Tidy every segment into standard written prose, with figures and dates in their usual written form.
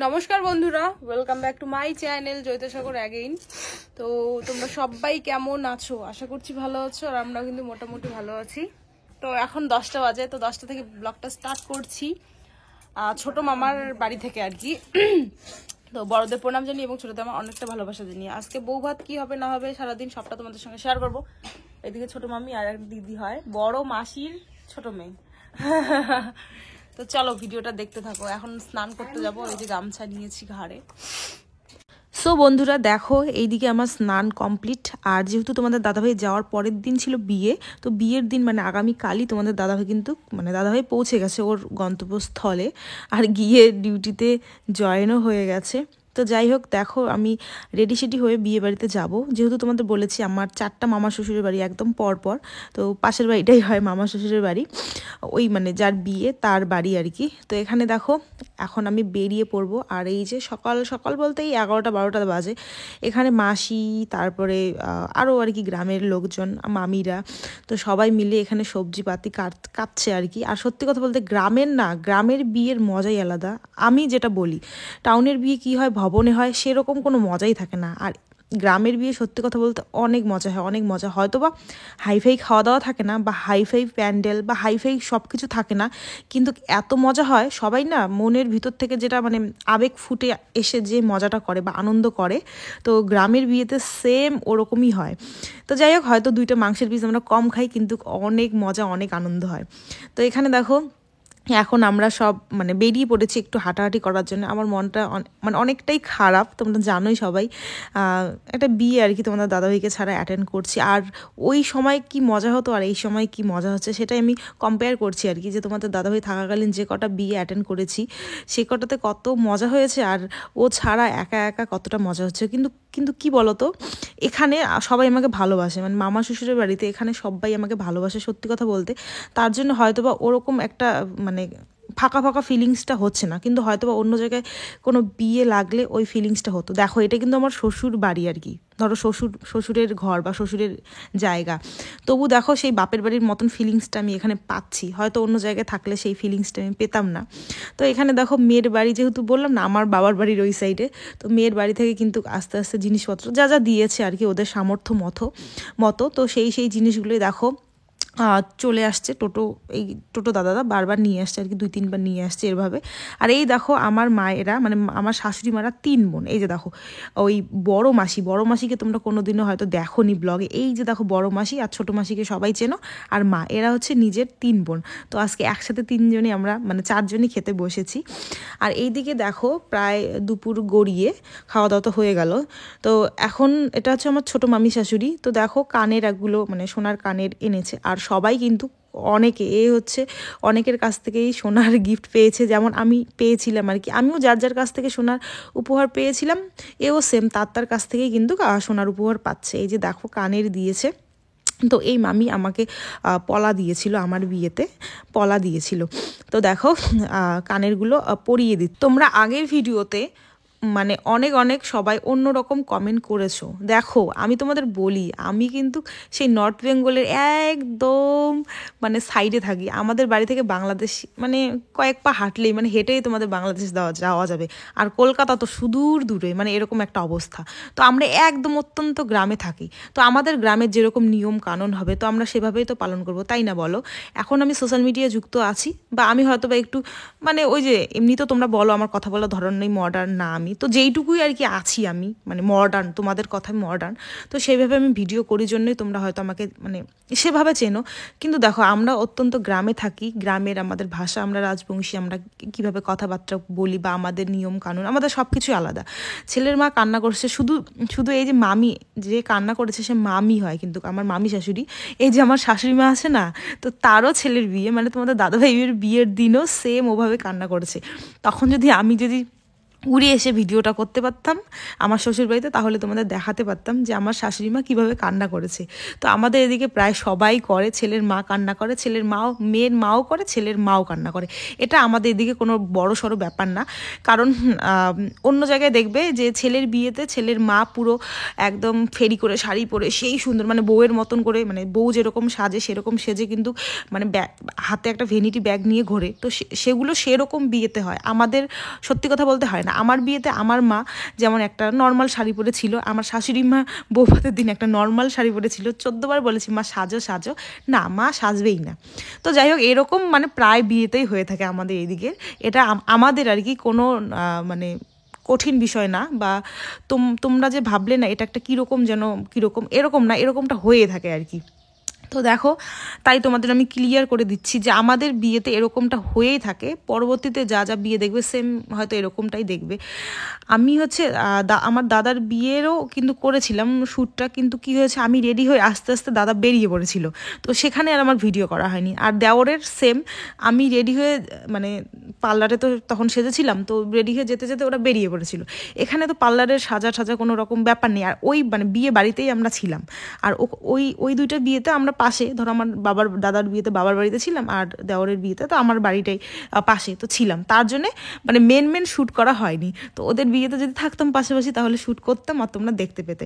নমস্কার বন্ধুরা, welcome back to my channel Joyitasagar again. তো তোমরা সবাই কেমন আছো? আশা করছি ভালো আছো, আর আমরাও কিন্তু মোটামুটি ভালো আছি। তো এখন 10টা বাজে, তো 10টা থেকে ব্লগটা স্টার্ট করছি ছোট মামার বাড়ি থেকে আর কি। তো বড়দের প্রণাম জানি এবং ছোটদের আমার অনেকটা ভালোবাসা জানি। আজকে বউ ভাত কি হবে না হবে সারাদিন সবটা তোমাদের সঙ্গে শেয়ার করবো। এদিকে ছোট মামি আর এক দিদি হয়, বড় মাসির ছোট মেয়ে। তো চলো ভিডিওটা দেখতে থাকো। এখন স্নান করতে যাবো, এই যে গামছা নিয়েছি ঘাড়ে। সো বন্ধুরা দেখো, এইদিকে আমার স্নান কমপ্লিট। আর যেহেতু তোমাদের দাদাভাই যাওয়ার পরের দিন ছিল বিয়ে, তো বিয়ের দিন মানে আগামীকালই তোমাদের দাদাভাই কিন্তু মানে দাদাভাই পৌঁছে গেছে ওর গন্তব্যস্থলে, আর গিয়ে ডিউটিতে জয়েনও হয়ে গেছে। তো যাই হোক, দেখো আমি রেডি সেডি হয়ে বিয়ে বাড়িতে যাবো। যেহেতু তোমাদের বলেছি আমার 4টা মামা শ্বশুরের বাড়ি একদম পরপর, তো পাশের বাড়িটাই হয় মামা শ্বশুরের বাড়ি, ওই মানে যার বিয়ে তার বাড়ি আর কি। তো এখানে দেখো এখন আমি বেরিয়ে পড়বো। আর এই যে সকাল সকাল বলতে এই 11টা-12টা বাজে, এখানে মাসি তারপরে আরও আর কি গ্রামের লোকজন মামিরা, তো সবাই মিলে এখানে সবজিপাতি কাটছে আর কি। আর সত্যি কথা বলতে গ্রামের বিয়ের মজাই আলাদা। আমি যেটা বলি, টাউনের বিয়ে কি হয়, ভবনে হয়, সেরকম কোনো মজাই থাকে না। আর গ্রামের বিয়ে সত্যি কথা বলতে অনেক মজা হয়, অনেক মজা। হয়তো বা হাইফাই খাওয়া দাওয়া থাকে না, বা হাইফাই প্যান্ডেল বা হাইফাই সব কিছু থাকে না, কিন্তু এত মজা হয়। সবাই না মনের ভিতর থেকে যেটা মানে আবেগ ফুটে এসে যে মজাটা করে বা আনন্দ করে, তো গ্রামের বিয়েতে সেম ওরকমই হয়। তো যাই হোক, হয়তো 2টা মাংসের পিস আমরা কম খাই, কিন্তু অনেক মজা, অনেক আনন্দ হয়। তো এখানে দেখো এখন আমরা সব মানে বেরিয়ে পড়েছি একটু হাঁটাহাঁটি করার জন্য। আমার মনটা মানে অনেকটাই খারাপ, তোমরা জানোই সবাই। একটা বিয়ে আর কি তোমাদের দাদাভাইকে ছাড়া অ্যাটেন্ড করছি। আর ওই সময় কি মজা হতো আর এই সময় কি মজা হচ্ছে সেটাই আমি কম্পেয়ার করছি আর কি, যে তোমাদের দাদাভাই থাকাকালীন যে কটা বিয়ে অ্যাটেন্ড করেছি সে কটাতে কত মজা হয়েছে, আর ও ছাড়া একা একা কতটা মজা হচ্ছে। কিন্তু কি বলতো, এখানে সবাই আমাকে ভালোবাসে, মানে মামা শ্বশুরের বাড়িতে এখানে সবাই আমাকে ভালোবাসে সত্যি কথা বলতে। তার জন্য হয়তো বা ওরকম একটা মানে ফাঁকা ফাঁকা ফিলিংসটা হচ্ছে না, কিন্তু হয়তো বা অন্য জায়গায় কোনো বিয়ে লাগলে ওই ফিলিংসটা হতো। দেখো এটা কিন্তু আমার শ্বশুর বাড়ি আর কি, ধরো শ্বশুরের ঘর বা শ্বশুরের জায়গা, তবু দেখো সেই বাপের বাড়ির মতন ফিলিংসটা আমি এখানে পাচ্ছি। হয়তো অন্য জায়গায় থাকলে সেই ফিলিংসটা আমি পেতাম না। তো এখানে দেখো মেয়ের বাড়ি, যেহেতু বললাম না আমার বাবার বাড়ির ওই সাইডে, তো মেয়ের বাড়ি থেকে কিন্তু আস্তে আস্তে জিনিসপত্র যা যা দিয়েছে আর কি ওদের সামর্থ্য মতো, তো সেই জিনিসগুলোই দেখো চলে আসছে। এই টোটো দাদারা বারবার নিয়ে আসছে আর কি, 2-3বার নিয়ে আসছে এভাবে। আর এই দেখো আমার মায়েরা মানে আমার শাশুড়ি মারা 3 বোন। এই যে দেখো ওই বড় মাসিকে তোমরা কোনোদিনও হয়তো দেখোনি ব্লগে। এই যে দেখো বড় মাসি আর ছোট মাসিকে সবাই চেনো, আর মা, এরা হচ্ছে নিজের 3 বোন। তো আজকে একসাথে 3জনই আমরা মানে 4জনই খেতে বসেছি। আর এইদিকে দেখো প্রায় দুপুর গড়িয়ে খাওয়া দাওয়া তো হয়ে গেল। তো এখন এটা হচ্ছে আমার ছোট মামি শাশুড়ি। তো দেখো কানের একগুলো মানে সোনার কানের এনেছে, আর সবাই কিন্তু অনেকের কাছ থেকেই সোনার গিফট পেয়েছে, যেমন আমি পেয়েছিলাম আর কি। আমিও যার কাছ থেকে সোনার উপহার পেয়েছিলাম, এও সেম তার কাছ থেকেই কিন্তু সোনার উপহার পাচ্ছে। এই যে দেখো কানের দিয়েছে। তো এই মামি আমাকে পলা দিয়েছিল, আমার বিয়েতে পলা দিয়েছিল। তো দেখো কানেরগুলো পরিয়ে তোমরা আগের ভিডিওতে মানে অনেক সবাই অন্যরকম কমেন্ট করেছো। দেখো আমি তোমাদের বলি, আমি কিন্তু সেই নর্থ বেঙ্গলের একদম মানে সাইডে থাকি। আমাদের বাড়ি থেকে বাংলাদেশ মানে কয়েক পা হাঁটলেই মানে হেঁটেই তোমাদের বাংলাদেশ যাওয়া যাবে, আর কলকাতা তো সুদূর দূরে, মানে এরকম একটা অবস্থা। তো আমরা একদম অত্যন্ত গ্রামে থাকি, তো আমাদের গ্রামের যেরকম নিয়ম কানুন হবে তো আমরা সেভাবেই তো পালন করবো, তাই না বলো? এখন আমি সোশ্যাল মিডিয়ায় যুক্ত আছি, বা আমি হয়তো বা একটু মানে ওই যে এমনি তো তোমরা বলো আমার কথা বলার ধরন নেই মডার্ন না, আমি তো যেইটুকুই আর কি আছি আমি মানে মডার্ন, তোমাদের কথায় মডার্ন। তো সেইভাবে আমি ভিডিও করি জন্যই তোমরা হয়তো আমাকে মানে সেভাবে চেনো। কিন্তু দেখো আমরা অত্যন্ত গ্রামে থাকি, গ্রামের আমাদের ভাষা, আমরা রাজবংশী, আমরা কীভাবে কথাবার্তা বলি বা আমাদের নিয়ম কানুন আমাদের সব কিছুই আলাদা। ছেলের মা কান্না করছে, শুধু এই যে মামি যে কান্না করেছে সে মামি হয়, কিন্তু আমার মামি শাশুড়ি, এই যে আমার শাশুড়ি মা আছে না, তো তারও ছেলের বিয়ে মানে তোমাদের দাদাভাইয়ের বিয়ের দিনও সেম ওভাবে কান্না করেছে। তখন আমি যদি উড়ে এসে ভিডিওটা করতে পারতাম আমার শ্বশুরবাড়িতে, তাহলে তোমাদের দেখাতে পারতাম যে আমার শাশুড়ি মা কীভাবে কান্না করেছে। তো আমাদের এদিকে প্রায় সবাই করে, ছেলের মা কান্না করে, ছেলের মাও, মেয়ের মাও করে, ছেলের মাও কান্না করে। এটা আমাদের এদিকে কোনো বড় সড়ো ব্যাপার না, কারণ অন্য জায়গায় দেখবে যে ছেলের বিয়েতে ছেলের মা পুরো একদম ফেরি করে শাড়ি পরে সেই সুন্দর, মানে বউয়ের মতন করে, মানে বউ যেরকম সাজে সেরকম সেজে কিন্তু মানে হাতে একটা ভ্যানিটি ব্যাগ নিয়ে ঘোরে। তো সেগুলো সেরকম বিয়েতে হয়, আমাদের সত্যি কথা বলতে হয় না। আমার বিয়েতে আমার মা যেমন একটা নর্মাল শাড়ি পরেছিল, আমার শাশুড়ি মা বৌভাতের দিন একটা নর্মাল শাড়ি পরেছিল। 14 বার বলেছি মা সাজো সাজো, না মা সাজবেই না। তো যাই হোক, এরকম মানে প্রায় বিয়েতেই হয়ে থাকে আমাদের এইদিকে। এটা আমাদের আর কি কোনো মানে কঠিন বিষয় না, বা তোমরা যে ভাবলে না এটা একটা কীরকম যেন কীরকম, এরকম না, এরকমটা হয়ে থাকে আর কি। তো দেখো, তাই তোমাদের আমি ক্লিয়ার করে দিচ্ছি যে আমাদের বিয়েতে এরকমটা হয়েই থাকে। পরবর্তীতে যা যা বিয়ে দেখবে সেম হয়তো এরকমটাই দেখবে। আমি হচ্ছে আমার দাদার বিয়েরও কিন্তু করেছিলাম শ্যুটটা, কিন্তু কি হয়েছে, আমি রেডি হয়ে আস্তে আস্তে দাদা বেরিয়ে পড়েছিল, তো সেখানে আর আমার ভিডিও করা হয়নি। আর দেওরের সেম, আমি রেডি হয়ে মানে পার্লারে তো তখন সেজেছিলাম, তো রেডি হয়ে যেতে যেতে ওরা বেরিয়ে পড়েছিল। এখানে তো পার্লারের সাজা সাজা কোনো রকম ব্যাপার নেই, আর ওই মানে বিয়ে বাড়িতেই আমরা ছিলাম। আর ওই দুইটা বিয়েতে আমরা পাশে, ধরো আমার দাদার বিয়েতে বাবার বাড়িতে ছিলাম, আর দেওরের বিয়েতে তো আমার বাড়িটাই পাশে তো ছিলাম, তার জন্যে মানে মেন শ্যুট করা হয়নি। তো ওদের বিয়েতে যদি থাকতাম পাশাপাশি তাহলে শ্যুট করতাম আর তোমরা দেখতে পেতে।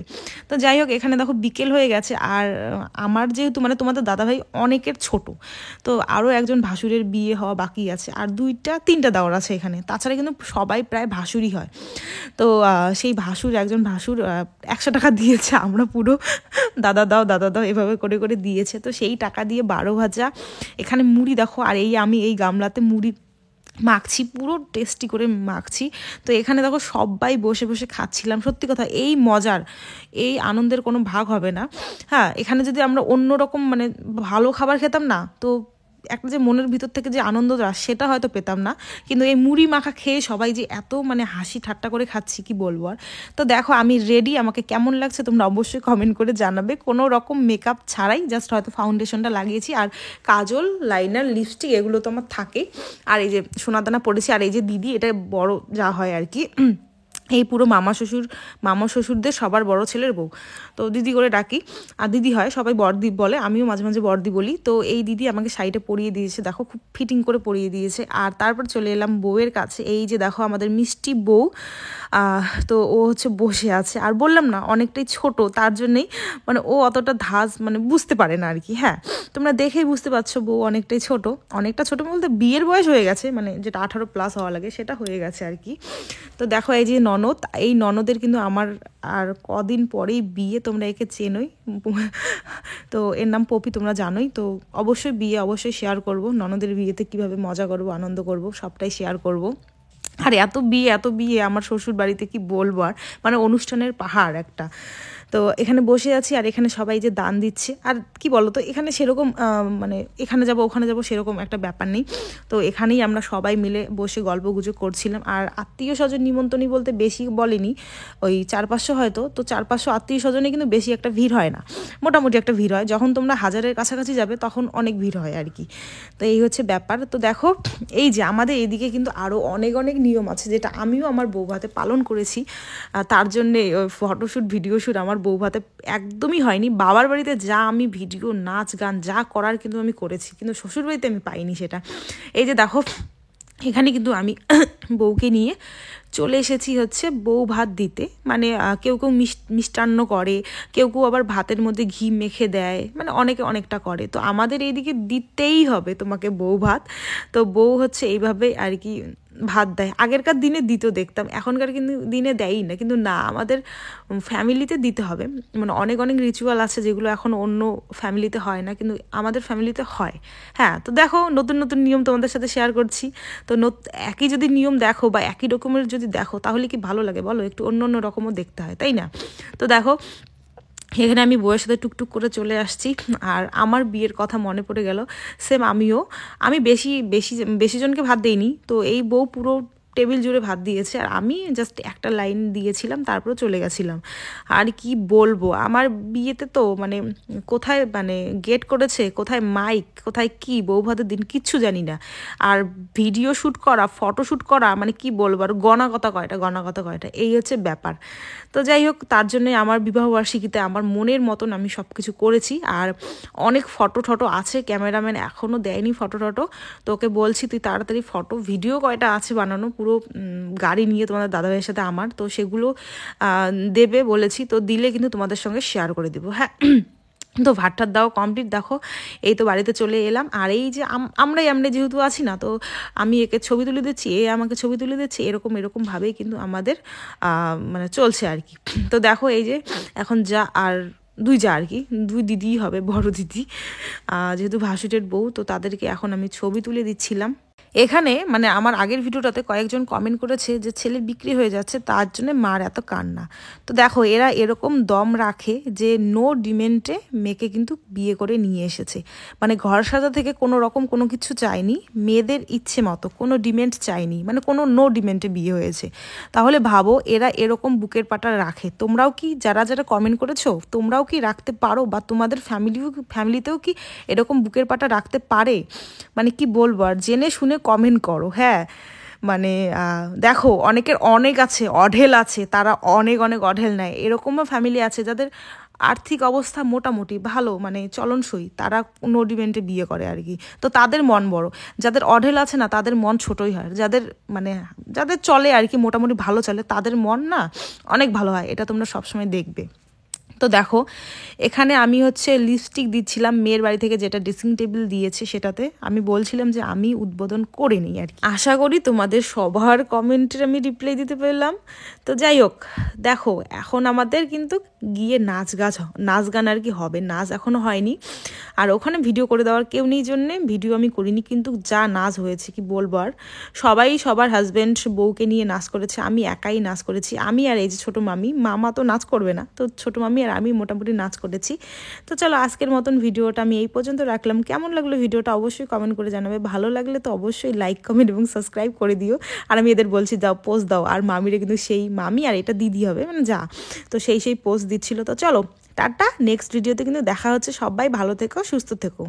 তো যাই হোক, এখানে দেখো বিকেল হয়ে গেছে, আর আমার যেহেতু মানে তোমাদের দাদাভাই অনেকের ছোট, তো আরও একজন ভাসুরের বিয়ে হওয়া বাকি আছে, আর 2-3টা দেওর আছে এখানে। তাছাড়া কিন্তু সবাই প্রায় ভাসুরই হয়। তো সেই একজন ভাসুর 100 টাকা দিয়েছে, আমরা পুরো দাদা দাও এভাবে করে করে দিয়েছে। তো সেই টাকা দিয়ে 12 ভাজা, এখানে মুড়ি দেখো, আর আমি এই গামলাতে মুড়ি মাখছি, পুরো টেস্টি করে মাখছি। তো এখানে দেখো সবাই বসে বসে খাচ্ছিলাম। সত্যি কথা, এই মজার, এই আনন্দের কোনো ভাগ হবে না। হ্যাঁ, এখানে যদি আমরা অন্যরকম মানে ভালো খাবার খেতাম না, তো একটা যে মনের ভিতর থেকে যে আনন্দটা সেটা হয়তো পেতাম না। কিন্তু এই মুড়ি মাখা খেয়ে সবাই যে এত মানে হাসি ঠাট্টা করে খাচ্ছি কি বলবো আর। তো দেখো আমি রেডি, আমাকে কেমন লাগছে তোমরা অবশ্যই কমেন্ট করে জানাবে। কোনো রকম মেকআপ ছাড়াই, জাস্ট হয়তো ফাউন্ডেশনটা লাগিয়েছি, আর কাজল, লাইনার, লিপস্টিক এগুলো তো আমার থাকেই। আর এই যে সোনাদানা পড়েছি, আর এই যে দিদি, এটা বড় যা হয় আর কি, এই পুরো মামা শ্বশুরদের সবার বড় ছেলের বউ, তো দিদি করে ডাকি, আর দিদি হয়, সবাই বড়দি বলে, আমিও মাঝে মাঝে বড়দি বলি। তো এই দিদি আমাকে শাড়িটা পরিয়ে দিয়েছে, দেখো খুব ফিটিং করে পরিয়ে দিয়েছে। আর তারপর চলে এলাম বউয়ের কাছে। এই যে দেখো আমাদের মিষ্টি বউ, তো ও হচ্ছে বসে আছে, আর বললাম না অনেকটাই ছোট, তার জন্যেই মানে ও অতটা ধাজ মানে বুঝতে পারে না আর কি। হ্যাঁ, তোমরা দেখেই বুঝতে পারছো বউ অনেকটাই ছোট, অনেকটা ছোট বলতে বিয়ের বয়স হয়ে গেছে, মানে যেটা 18+ হওয়া লাগে সেটা হয়ে গেছে আর কি। তো দেখো এই যে ননদ, এই ননদের কিন্তু আমার আর কদিন পরেই বিয়ে, তোমরা একে চেনোই, তো এর নাম পপি, তোমরা জানোই। তো অবশ্যই বিয়ে অবশ্যই শেয়ার করব, ননদের বিয়েতে কিভাবে মজা করব, আনন্দ করব, সবটাই শেয়ার করব। আর এত বিয়ে আমার শ্বশুর বাড়িতে কি বলবো আর, মানে অনুষ্ঠানের পাহাড় একটা। তো এখানে বসে আছি, আর এখানে সবাই যে দান দিচ্ছে, আর কি বলো তো, এখানে সেরকম মানে এখানে যাব ওখানে যাব সেরকম একটা ব্যাপার নেই। তো এখানেই আমরা সবাই মিলে বসে গল্প গুজব করছিলাম। আর আত্মীয় স্বজন নিমন্ত্রণী বলতে বেশি বলেনি, ওই 400-500 হয়তো, তো 400-500 আত্মীয় স্বজনে কিন্তু বেশি একটা ভিড় হয় না, মোটামুটি একটা ভিড় হয়। যখন তোমরা 1000-এর কাছাকাছি যাবে তখন অনেক ভিড় হয় আর কি। তো এই হচ্ছে ব্যাপার। তো দেখো এই যে আমাদের এদিকে কিন্তু আরও অনেক নিয়ম আছে, যেটা আমিও আমার বৌভাতে পালন করেছি। তার জন্যে ফটোশ্যুট ভিডিও শ্যুট আমার বৌভাতে একদমই হয়নি। বাবার বাড়িতে যা আমি ভিডিও, নাচ গান যা করার কিন্তু আমি করেছি, কিন্তু শ্বশুরবাড়িতে আমি পাইনি সেটা। এই যে দেখো এখানে কিন্তু আমি বউকে নিয়ে চলে এসেছি হচ্ছে বউ ভাত দিতে। মানে কেউ মিষ্টান্ন করে, কেউ আবার ভাতের মধ্যে ঘি মেখে দেয়, মানে অনেকে অনেকটা করে। তো আমাদের এইদিকে দিতেই হবে তোমাকে বউ ভাত। তো বউ হচ্ছে এইভাবে আর কি ভাত দেয়। আগেরকার দিনে দিত দেখতাম, এখনকার কিন্তু দিনে দেয়ই না, কিন্তু না, আমাদের ফ্যামিলিতে দিতে হবে। মানে অনেক রিচুয়াল আছে যেগুলো এখন অন্য ফ্যামিলিতে হয় না, কিন্তু আমাদের ফ্যামিলিতে হয়। হ্যাঁ, তো দেখো নতুন নিয়ম তোমাদের সাথে শেয়ার করছি। তো একই যদি নিয়ম দেখো বা একই রকমের যদি দেখো তাহলে কি ভালো লাগে বলো, একটু অন্য রকমও দেখতে হয়, তাই না? তো দেখো এখানে আমি বউয়ের সাথে টুকটুক করে চলে আসছি, আর আমার বিয়ের কথা মনে পড়ে গেল। সেম আমি বেশি জনকে ভাত দেইনি, তো এই বউ পুরো টেবিল জুড়ে ভাত দিয়েছে, আর আমি জাস্ট একটা লাইন দিয়েছিলাম, তারপরে চলে গেছিলাম। আর কি বলবো, আমার বিয়েতে তো মানে কোথায় মানে গেট করেছে, কোথায় মাইক, কোথায় কি বউ ভাতের দিন কিচ্ছু জানি না। আর ভিডিও শ্যুট করা, ফটো শ্যুট করা, মানে কি বলবো, আর গণাগতা কয়টা, এই হচ্ছে ব্যাপার। তো যাই হোক, তার জন্যে আমার বিবাহবার্ষিকীতে আমার মনের মতন আমি সব কিছু করেছি। আর অনেক ফটো টটো আছে, ক্যামেরাম্যান এখনও দেয়নি ফটো টটো। তোকে বলছি তুই তাড়াতাড়ি ফটো ভিডিও কয়টা আছে বানানো, পুরো গাড়ি নিয়ে তোমাদের দাদাভাইয়ের সাথে আমার, তো সেগুলো দেবে বলেছি, তো দিলে কিন্তু তোমাদের সঙ্গে শেয়ার করে দেবো। হ্যাঁ, তো ভাতটার দাও কমপ্লিট। দেখো এই তো বাড়িতে চলে এলাম, আর এই যে আমরাই যেহেতু আছি না, তো আমি একে ছবি তুলে দিচ্ছি, এ আমাকে ছবি তুলে দিচ্ছে, এরকমভাবেই কিন্তু আমাদের মানে চলছে আর কি। তো দেখো এই যে এখন আর দুই যা আর কি, দুই দিদিই হবে, বড় দিদি, যেহেতু ভাসুরের বউ, তো তাদেরকে এখন আমি ছবি তুলে দিচ্ছিলাম। এখানে মানে আমার আগের ভিডিওটাতে কয়েকজন কমেন্ট করেছে যে ছেলের বিক্রি হয়ে যাচ্ছে, তার জন্য মার এত কান্না। তো দেখো এরা এরকম দম রাখে যে নো ডিমেন্টে মেয়েকে কিন্তু বিয়ে করে নিয়ে এসেছে, মানে ঘর সাজা থেকে কোনো রকম কোনো কিছু চায়নি, মেয়েদের ইচ্ছে মতো কোনো ডিমেন্ট চায়নি, মানে কোনো নো ডিমেন্টে বিয়ে হয়েছে। তাহলে ভাবো এরা এরকম বুকের পাটা রাখে। তোমরাও কি যারা যারা কমেন্ট করেছো, তোমরাও কি রাখতে পারো, বা তোমাদের ফ্যামিলিতেও কি এরকম বুকের পাটা রাখতে পারে? মানে কি বলবো, আর জেনে শুনে কমেন্ট করো। হ্যাঁ, মানে দেখো অনেকের অনেক আছে, অঢেল আছে, তারা অনেক অঢেল নেয়। এরকমও ফ্যামিলি আছে যাদের আর্থিক অবস্থা মোটামুটি ভালো, মানে চলনসই, তারা নোডিমেন্টে বিয়ে করে আর কি। তো তাদের মন বড়, যাদের অঢেল আছে না তাদের মন ছোটই হয়। যাদের চলে আর কি, মোটামুটি ভালো চলে, তাদের মন না অনেক ভালো হয়, এটা তোমরা সবসময় দেখবে। তো দেখো এখানে আমি হচ্ছে লিপস্টিক দিচ্ছিলাম মেয়ের বাড়ি থেকে, যেটা ড্রেসিং টেবিল দিয়েছে সেটাতে। আমি বলছিলাম যে আমি উদ্বোধন করে নিই আর কি। আশা করি তোমাদের সবার কমেন্টের আমি রিপ্লাই দিতে পারলাম। তো যাই হোক, দেখো এখন আমাদের কিন্তু গিয়ে নাচ গান আর কি হবে, নাচ এখনো হয়নি। আর ওখানে ভিডিও করে দেওয়ার কেউ নেই জন্যে ভিডিও আমি করিনি, কিন্তু যা নাচ হয়েছে কি বলবো। আর সবাই সবার হাজব্যান্ড বউকে নিয়ে নাচ করেছে, আমি একাই নাচ করেছি। আমি আর এই যে ছোটো মামি, মামা তো নাচ করবে না, তো ছোটো মামি আর আমি মোটামুটি নাচ করেছি। তো চলো আজকের মতন ভিডিওটা আমি এই পর্যন্ত রাখলাম। কেমন লাগলো ভিডিওটা অবশ্যই কমেন্ট করে জানাবে, ভালো লাগলে তো অবশ্যই লাইক কমেন্ট এবং সাবস্ক্রাইব করে দিও। আর আমি এদের বলছি দাও পোস্ট দাও, আর মামিরে কিন্তু সেই মামি আর এটা দিদি হবে, মানে যা, তো সেই পোস্ট দিচ্ছিল। তো চলো টাটা, নেক্সট ভিডিওতে কিন্তু দেখা হচ্ছে। সবাই ভালো থেকো, সুস্থ থেকো।